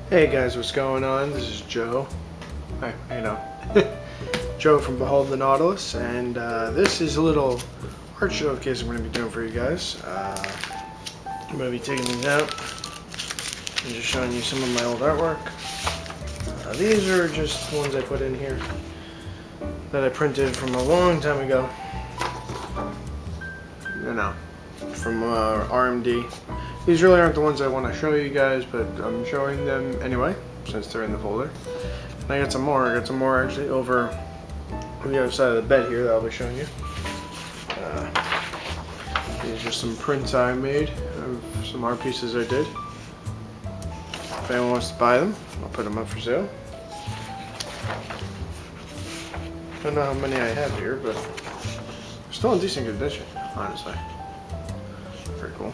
Hey guys, what's going on? This is Joe. Hi, you know, Joe from Behold the Nautilus, and this is a little art showcase I'm going to be doing for you guys. I'm going to be taking these out and just showing you some of my old artwork. These are just ones I put in here that I printed from a long time ago. You know, from RMD. These really aren't the ones I want to show you guys, but I'm showing them anyway, since they're in the folder. And I got some more. I got some more actually over on the other side of the bed here that I'll be showing you. These are some prints I made of some art pieces I did. If anyone wants to buy them, I'll put them up for sale. I don't know how many I have here, but they're still in decent condition, honestly. Pretty cool.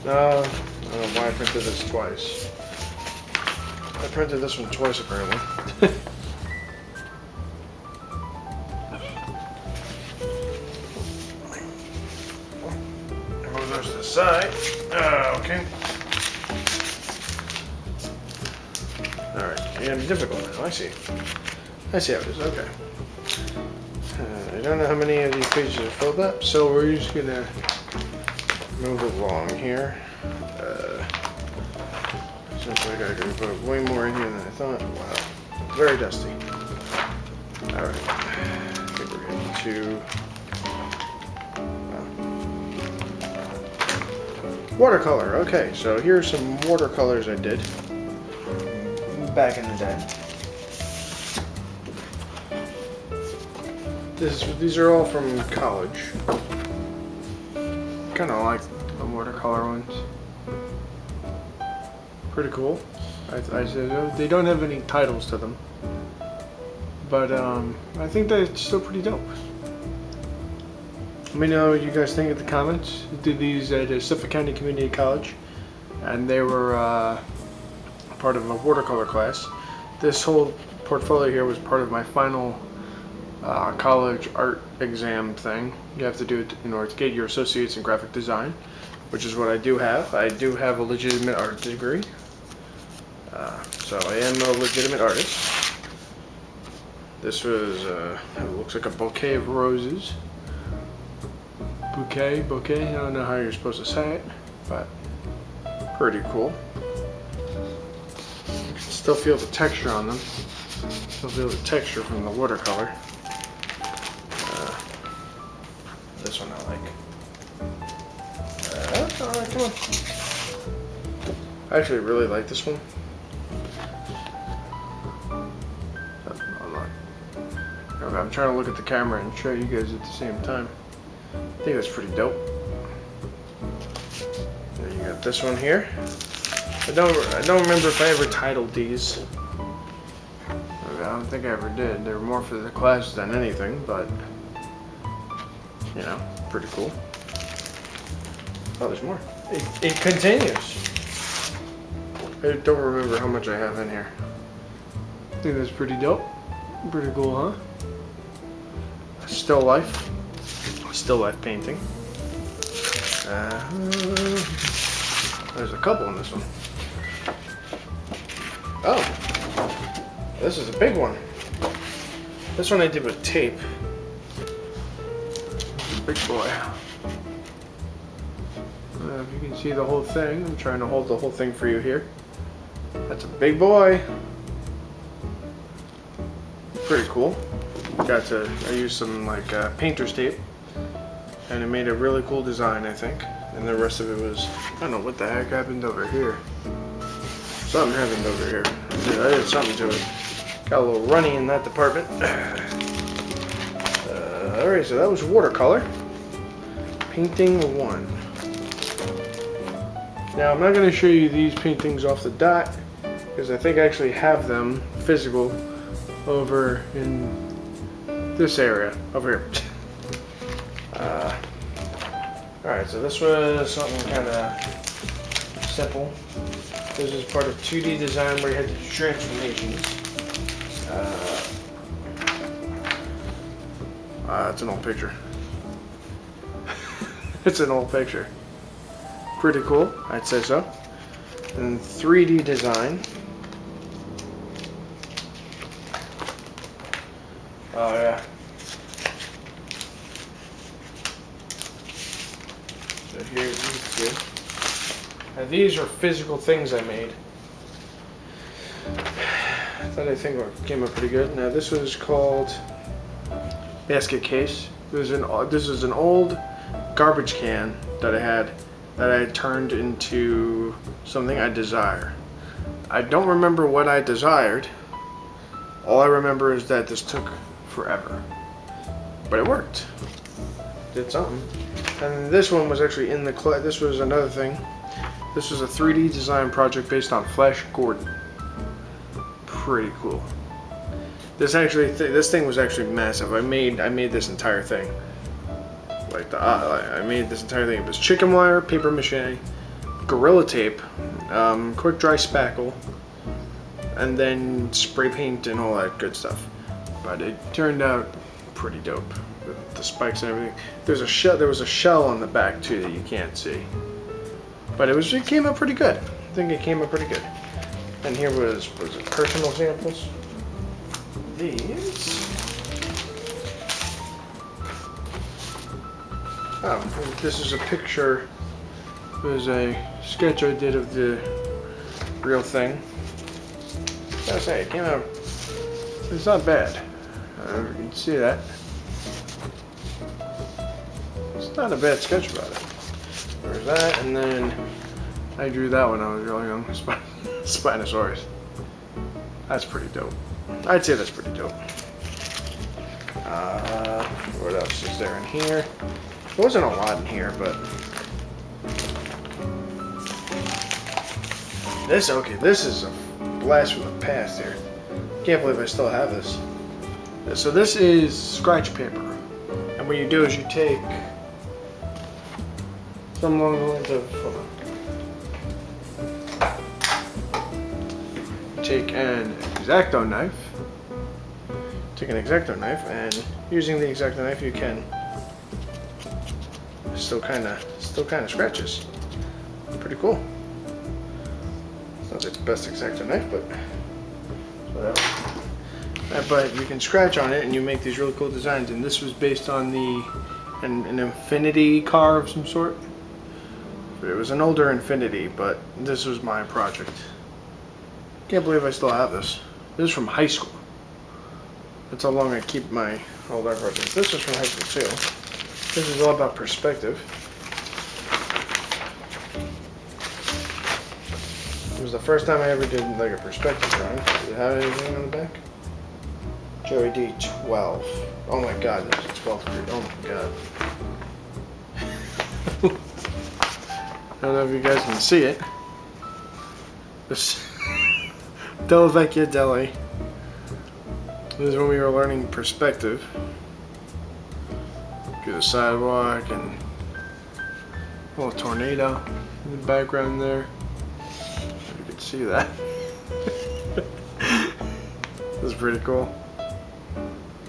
I don't know why I printed this twice. I printed this one twice apparently. Move those to the side. Okay. Alright, you're gonna be difficult now. I see how it is. Okay. I don't know how many of these pages are filled up, so we're just gonna move along here. Essentially, I gotta put way more in here than I thought. Wow, very dusty. All right, I think we're getting to watercolor. Okay, so here's some watercolors I did back in the day. These are all from college. Kind of like the watercolor ones. Pretty cool. I said they don't have any titles to them, but I think they're still pretty dope. Let me know what you guys think in the comments. I did these at Suffolk County Community College, and they were part of a watercolor class. This whole portfolio here was part of my final college art exam thing. You have to do it in order to get your associates in graphic design, which is what I do have. I do have a legitimate art degree, so I am a legitimate artist. This was, it looks like a bouquet of roses. Bouquet, I don't know how you're supposed to say it, but pretty cool. You can still feel the texture on them. Still feel the texture from the watercolor. This one I like. Alright, come on. I actually really like this one. I'm trying to look at the camera and show you guys at the same time. I think that's pretty dope. Then you got this one here. I don't remember if I ever titled these. I don't think I ever did. They were more for the class than anything, but you know, pretty cool. Oh, there's more. It continues. I don't remember how much I have in here. I think that's pretty dope. Pretty cool, huh? Still life painting. There's a couple in this one. Oh, this is a big one. This one I did with tape. Big boy. If you can see the whole thing, I'm trying to hold the whole thing for you here. That's a big boy. Pretty cool. I used some like painter's tape, and it made a really cool design, I think. And the rest of it was, I don't know what the heck happened over here. Something happened over here. I did something to it. Got a little runny in that department. Alright, so that was watercolor. Painting 1. Now I'm not going to show you these paintings off the dot, because I think I actually have them physical over in this area over here. Alright, so this was something kind of simple. This is part of 2D design where you had to do transformations. It's an old picture. It's an old picture. Pretty cool, I'd say so. and 3D design. Oh yeah. So here these two. Now these are physical things I made. I think came out pretty good. Now this was called basket case. This is an old garbage can that I had turned into something I desire. I don't remember what I desired. All I remember is that this took forever, but it worked. Did something. And this one was actually in the clay. This was another thing. This was a 3D design project based on Flash Gordon. Pretty cool. This thing was actually massive. I made this entire thing. Like I made this entire thing. It was chicken wire, paper mache, Gorilla Tape, quick dry spackle, and then spray paint and all that good stuff. But it turned out pretty dope with the spikes and everything. There was a shell on the back too that you can't see. But it came out pretty good. I think it came out pretty good. And here was it personal samples. These. Oh, this is a picture. It was a sketch I did of the real thing. I gotta say, it came out. It's not bad. You can see that. It's not a bad sketch about it. There's that, and then I drew that when I was really young. Spinosaurus. That's pretty dope. I'd say that's pretty dope. What else is there in here? There wasn't a lot in here, but this is a blast from the past here. Can't believe I still have this. So this is scratch paper, and what you do is you take some along the lines of, hold on. Take an X-Acto knife. Take an X-Acto knife, and using the X-Acto knife, you can still kind of scratches. Pretty cool. It's not the best X-Acto knife, but whatever. But you can scratch on it, and you make these really cool designs. And this was based on an Infinity car of some sort. It was an older Infinity, but this was my project. Can't believe I still have this. This is from high school. That's how long I keep my old art projects. This is from high school too. This is all about perspective. It was the first time I ever did like a perspective drawing. Does it have anything on the back? Joey D 12. Oh my god, this is 12th grade. Oh my god. I don't know if you guys can see it. This Della Vecchia Deli. This is when we were learning perspective. Do the sidewalk and a little tornado in the background there. If you can see that. This is pretty cool.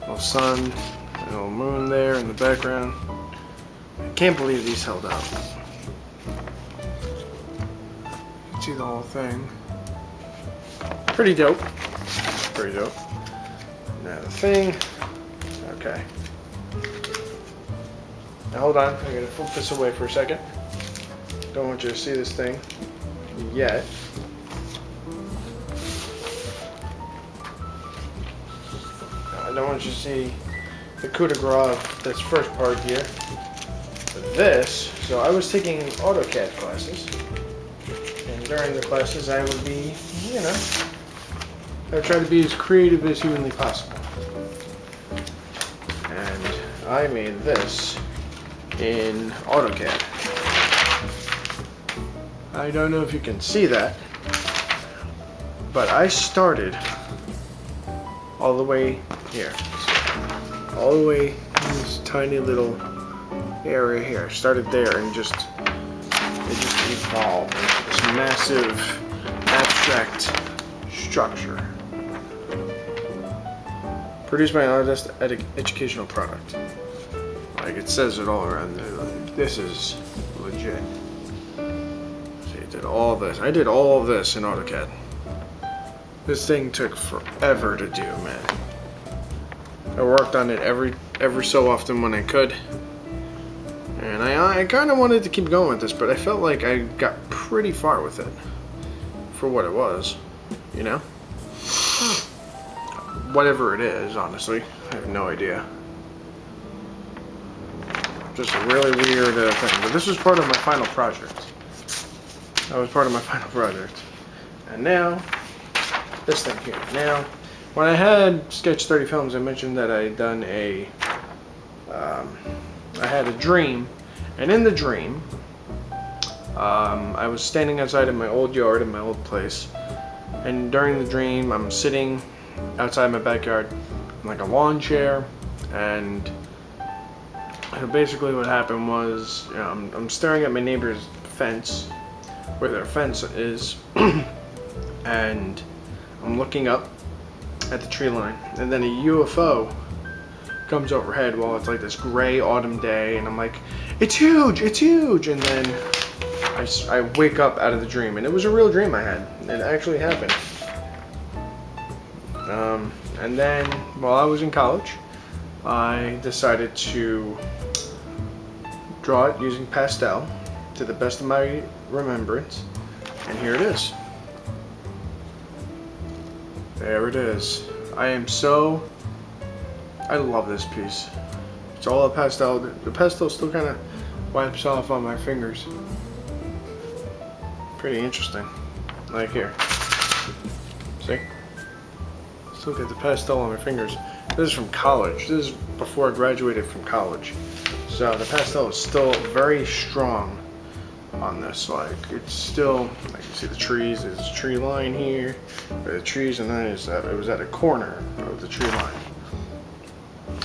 Little sun, a little moon there in the background. I can't believe these held out. You can see the whole thing. Pretty dope. Pretty dope. Now the thing. Okay. Now hold on. I'm gonna flip this away for a second. Don't want you to see this thing yet. I don't want you to see the coup de grace of this first part here. But this. So I was taking AutoCAD classes, and during the classes I would be, I would try to be as creative as humanly possible. And I made this in AutoCAD. I don't know if you can see that, but I started all the way here. All the way in this tiny little area here. Started there and it just evolved into this massive abstract structure. Produced by an artist educational product. Like it says it all around there. Like, this is legit. See, did all this. I did all of this in AutoCAD. This thing took forever to do, man. I worked on it every so often when I could. And I kind of wanted to keep going with this, but I felt like I got pretty far with it for what it was, you know? Whatever it is, honestly. I have no idea. Just a really weird thing. But this was part of my final project. That was part of my final project. And now, this thing here. Now, when I had Sketch 30 Films, I mentioned that I had done I had a dream. And in the dream, I was standing outside in my old yard in my old place. And during the dream, I'm sitting outside my backyard in like a lawn chair. And basically what happened was, you know, I'm staring at my neighbor's fence, where their fence is, and I'm looking up at the tree line, and then a UFO comes overhead while it's like this gray autumn day, and I'm like, it's huge, and then I wake up out of the dream, and it was a real dream I had. It actually happened. And then while I was in college, I decided to draw it using pastel to the best of my remembrance, and here it is. There it is. I love this piece. It's all a pastel. The pastel still kind of wipes off on my fingers. Pretty interesting. Like here. See? Still get the pastel on my fingers. This is from college. This is before I graduated from college. So the pastel is still very strong on this. Like, it's still, like, you see the trees, there's a tree line here, the trees, and then it was at a corner of the tree line.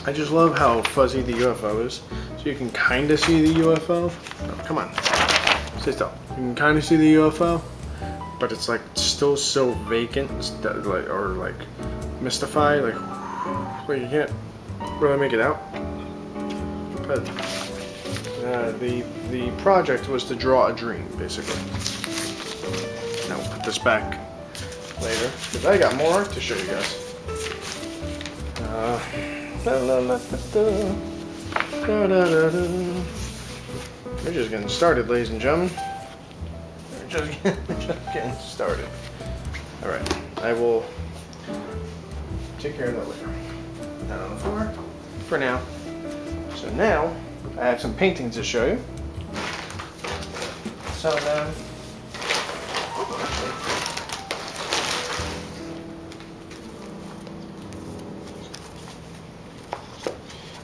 I just love how fuzzy the UFO is. So you can kind of see the UFO. Oh, come on, stay still. You can kind of see the UFO, but it's like still so vacant, or like mystified, like you can't really make it out. But the project was to draw a dream, basically. Now we'll put this back later, because I got more art to show you guys. We're just getting started, ladies and gentlemen. We're just getting started. Alright, I will take care of that later. Put that on the floor for now. So now, I have some paintings to show you. Some of them.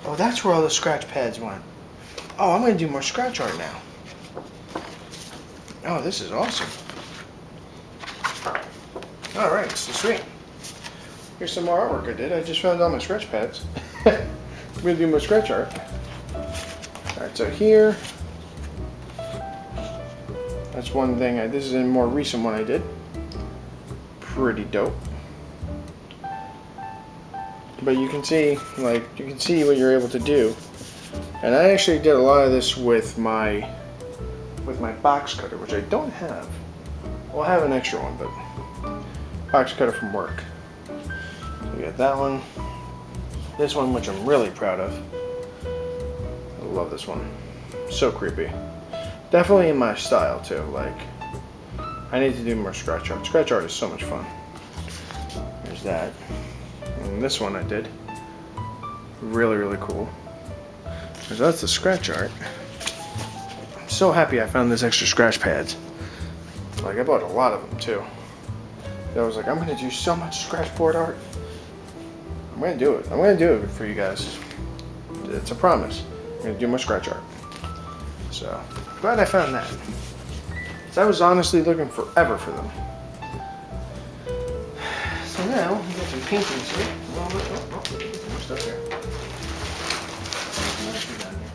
Oh, that's where all the scratch pads went. Oh, I'm going to do more scratch art now. Oh, this is awesome. Alright, so sweet. Here's some more artwork I did. I just found all my scratch pads. I'm going to do more scratch art. Alright, so here, that's one thing. This is a more recent one I did. Pretty dope. But you can see, like, what you're able to do. And I actually did a lot of this with my box cutter, which I don't have. Well, I have an extra one, but box cutter from work. So we got that one. This one, which I'm really proud of. I love this one. So creepy. Definitely in my style too. Like, I need to do more scratch art. Scratch art is so much fun. There's that. And this one I did. Really, really cool. So that's the scratch art. I'm so happy I found this extra scratch pads. Like, I bought a lot of them too. I was like, I'm gonna do so much scratch board art. I'm gonna do it. I'm gonna do it for you guys. It's a promise. I'm gonna do more scratch art. So, glad I found that. So I was honestly looking forever for them. So now, we got some paintings here. More stuff here. What else we got here?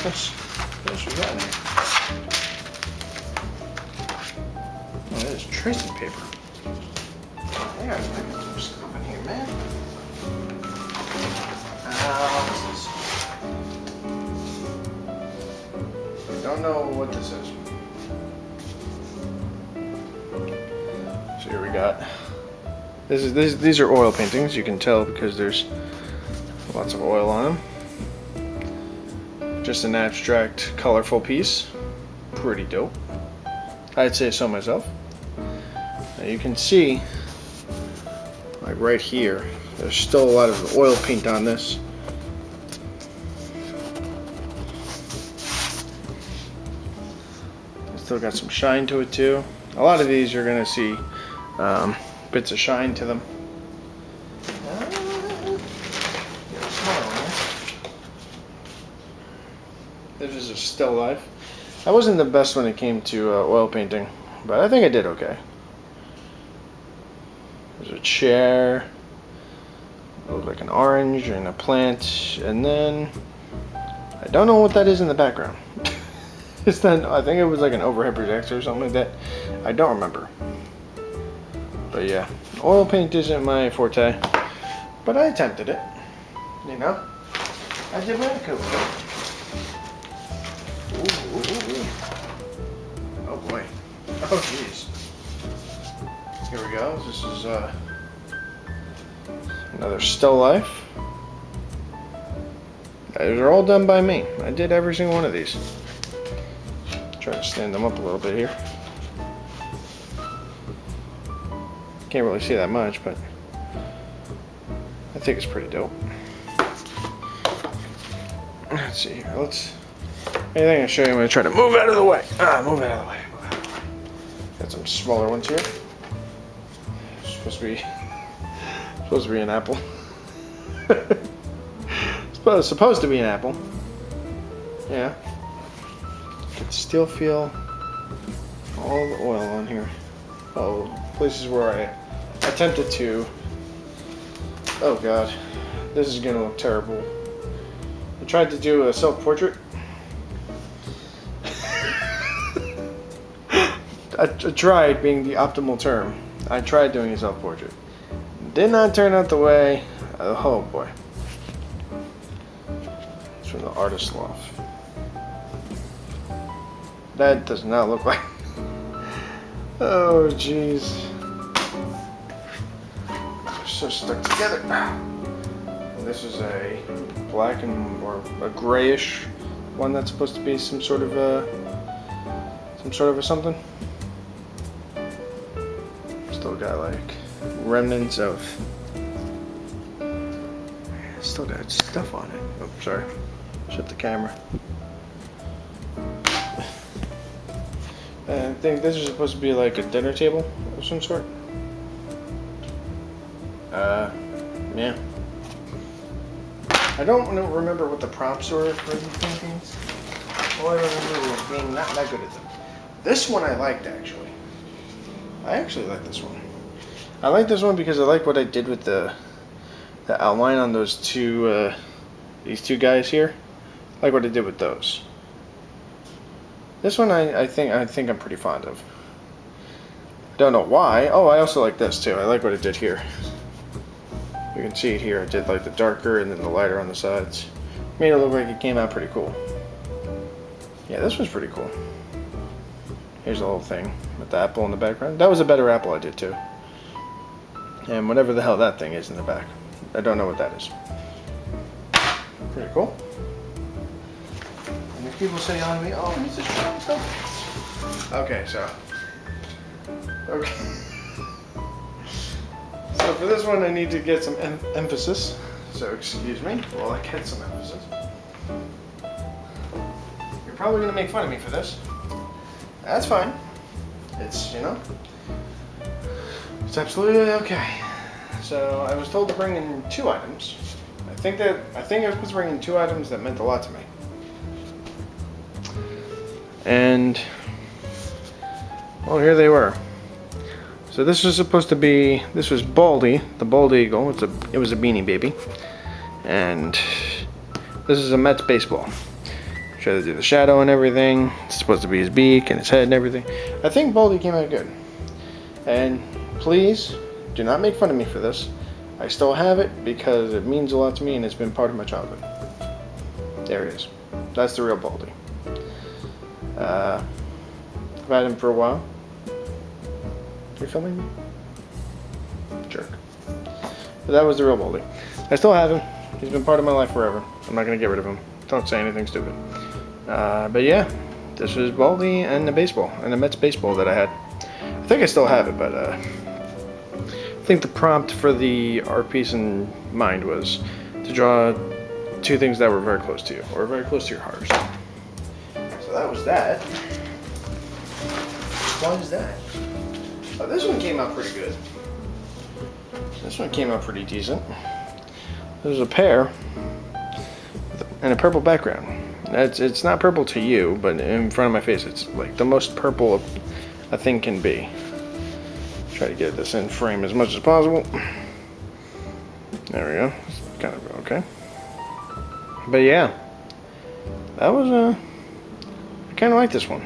What else we got in here? Oh, that is tracing paper. I got some stuff in here. man. I don't know what this is. So here we got. These are oil paintings. You can tell because there's lots of oil on them. Just an abstract, colorful piece. Pretty dope. I'd say so myself. Now you can see, like right here, there's still a lot of oil paint on this. Still got some shine to it too. A lot of these you're gonna see bits of shine to them. This is a still life. I wasn't the best when it came to oil painting, but I think I did okay. There's a chair, it looks like an orange and a plant, and then I don't know what that is in the background. It's then I think it was like an overhead projector or something like that. I don't remember. But yeah, oil paint isn't my forte, but I attempted it. You know, I did what I could. Ooh. Oh boy. Oh jeez. Here we go. This is another still life. These are all done by me. I did every single one of these. Try to stand them up a little bit here. Can't really see that much, but I think it's pretty dope. Let's see here. Anything I show you, I'm going to try to move out of the way. Move out of the way. Got some smaller ones here. Supposed to be an apple. Supposed to be an apple. Yeah. You can still feel all the oil on here. Oh, places where I attempted to. Oh god, this is gonna look terrible. I tried to do a self-portrait. I tried being the optimal term. I tried doing a self-portrait. Did not turn out the way. Oh boy. It's from the Artist Loft. That does not look like. Oh jeez. They're so stuck together. And this is a black or a grayish one that's supposed to be some sort of a something. Still got like remnants of. Still got stuff on it. Oh, sorry. Shut the camera. I think this is supposed to be like a dinner table of some sort. Yeah. I don't remember what the props were for these paintings. All I remember was being not that good at them. This one I liked actually. I actually like this one. I like this one because I like what I did with the outline on those two, these two guys here. I like what I did with those. This one I think I'm pretty fond of. Don't know why. Oh, I also like this too. I like what I did here. You can see it here. I did like the darker and then the lighter on the sides. Made it look like it came out pretty cool. Yeah, this was pretty cool. Here's the whole thing with the apple in the background. That was a better apple I did too. And whatever the hell that thing is in the back. I don't know what that is. Pretty cool. And if people say on me, oh, he's a strong stuff. Okay, so. Okay. So for this one I need to get some emphasis. So excuse me while I get some emphasis. You're probably going to make fun of me for this. That's fine. It's, you know, it's absolutely okay. So I was told to bring in 2 items. I think I was supposed to bring in 2 items that meant a lot to me. And well, here they were. So this was supposed to be, this was Baldy, the bald eagle. It was a Beanie Baby. And this is a Mets baseball. Try to do the shadow and everything. It's supposed to be his beak and his head and everything. I think Baldy came out good. And please do not make fun of me for this. I still have it because it means a lot to me and it's been part of my childhood. There it is. That's the real Baldy. I've had him for a while. You filming me? Jerk. But that was the real Baldy. I still have him. He's been part of my life forever. I'm not going to get rid of him. Don't say anything stupid. But yeah, this was Baldy and the baseball, and the Mets baseball that I had. I think I still have it, but I think the prompt for the art piece in mind was to draw two things that were very close to you, or very close to your heart or something. So that was that. What is that? Oh, this one came out pretty good. This one came out pretty decent. There's a pear and a purple background. It's not purple to you, but in front of my face, it's like the most purple a thing can be. Try to get this in frame as much as possible. There we go. It's kind of okay. But yeah, that was I kind of like this one.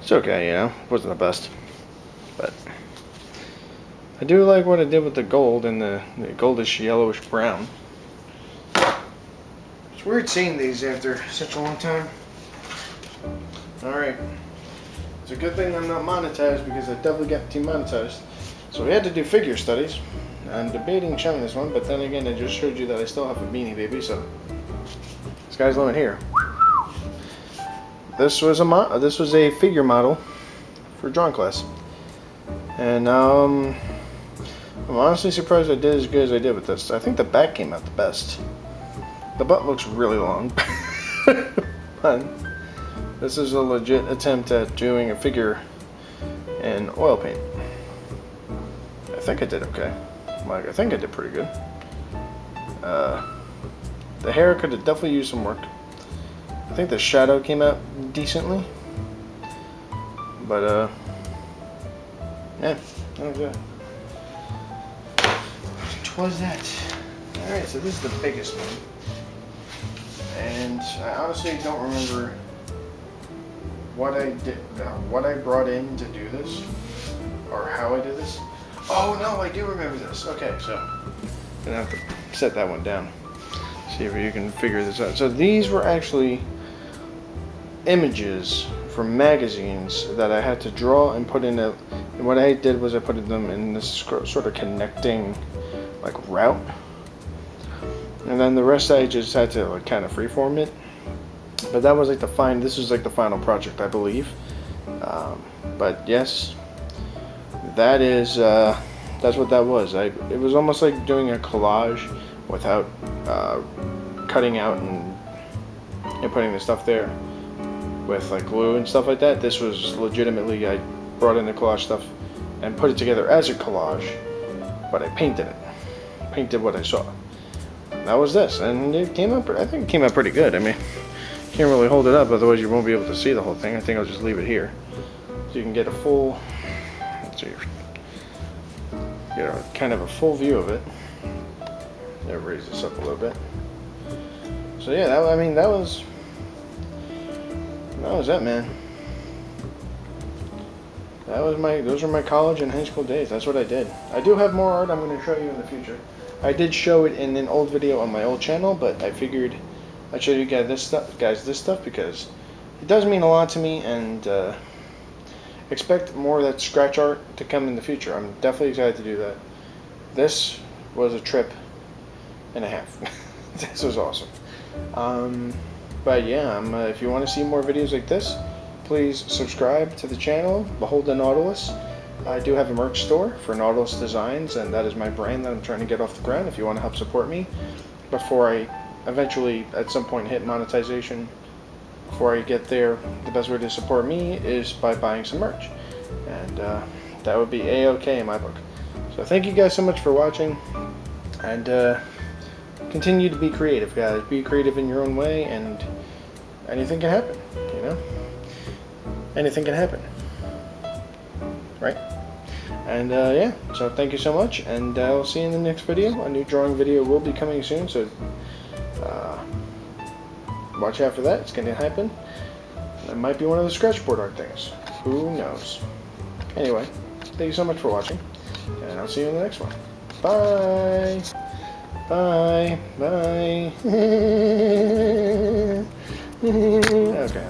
It's okay, you know. It wasn't the best, but I do like what I did with the gold and the goldish yellowish brown. It's weird seeing these after such a long time. Alright. It's a good thing I'm not monetized because I definitely got demonetized. So we had to do figure studies. I'm debating showing this one, but then again I just showed you that I still have a Beanie Baby, so sky's the limit here. This was a figure model for drawing class. And I'm honestly surprised I did as good as I did with this. I think the back came out the best. The butt looks really long. But this is a legit attempt at doing a figure in oil paint. I think I did okay. Like, I think I did pretty good. The hair could have definitely used some work. I think the shadow came out decently. But, yeah, that was good. What was that? Alright, so this is the biggest one. And I honestly don't remember what I did, what I brought in to do this, or how I did this. Oh no, I do remember this. Okay, so I'm gonna have to set that one down. See if you can figure this out. So these were actually images from magazines that I had to draw and put in a. And what I did was I put them in this sort of connecting, like, route. And then the rest I just had to like kind of freeform it. But that was like this was like the final project, I believe. But yes, that is that's what that was. It was almost like doing a collage without cutting out and putting the stuff there with like glue and stuff like that. This was legitimately, I brought in the collage stuff and put it together as a collage, but I painted it. Painted what I saw. That was this, and it came out. I think it came out pretty good. I mean, can't really hold it up, otherwise you won't be able to see the whole thing. I think I'll just leave it here, so you can get a full. Let's see, get a kind of a full view of it. I'll raise this up a little bit. So yeah, that was it, man. Those were my college and high school days. That's what I did. I do have more art I'm going to show you in the future. I did show it in an old video on my old channel, but I figured I'd show you guys this stuff because it does mean a lot to me, and expect more of that scratch art to come in the future. I'm definitely excited to do that. This was a trip and a half. This was awesome. But yeah, if you want to see more videos like this, please subscribe to the channel, Behold the Nautilus. I do have a merch store for Nautilus Designs, and that is my brand that I'm trying to get off the ground. If you want to help support me before I eventually at some point hit monetization, before I get there, the best way to support me is by buying some merch, and that would be a-okay in my book. So thank you guys so much for watching, and continue to be creative, guys. Be creative in your own way, and anything can happen, you know? Anything can happen, right? And yeah, so thank you so much, and I'll see you in the next video. A new drawing video will be coming soon, so watch out for that. It's going to happen. It might be one of the scratchboard art things. Who knows? Anyway, thank you so much for watching, and I'll see you in the next one. Bye. Bye. Bye. Okay.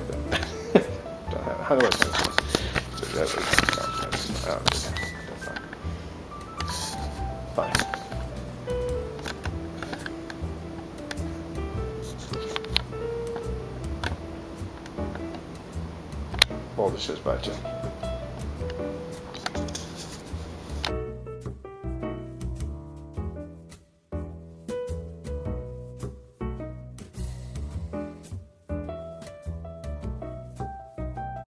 How do I say this? Bye. All this is bye, Jim.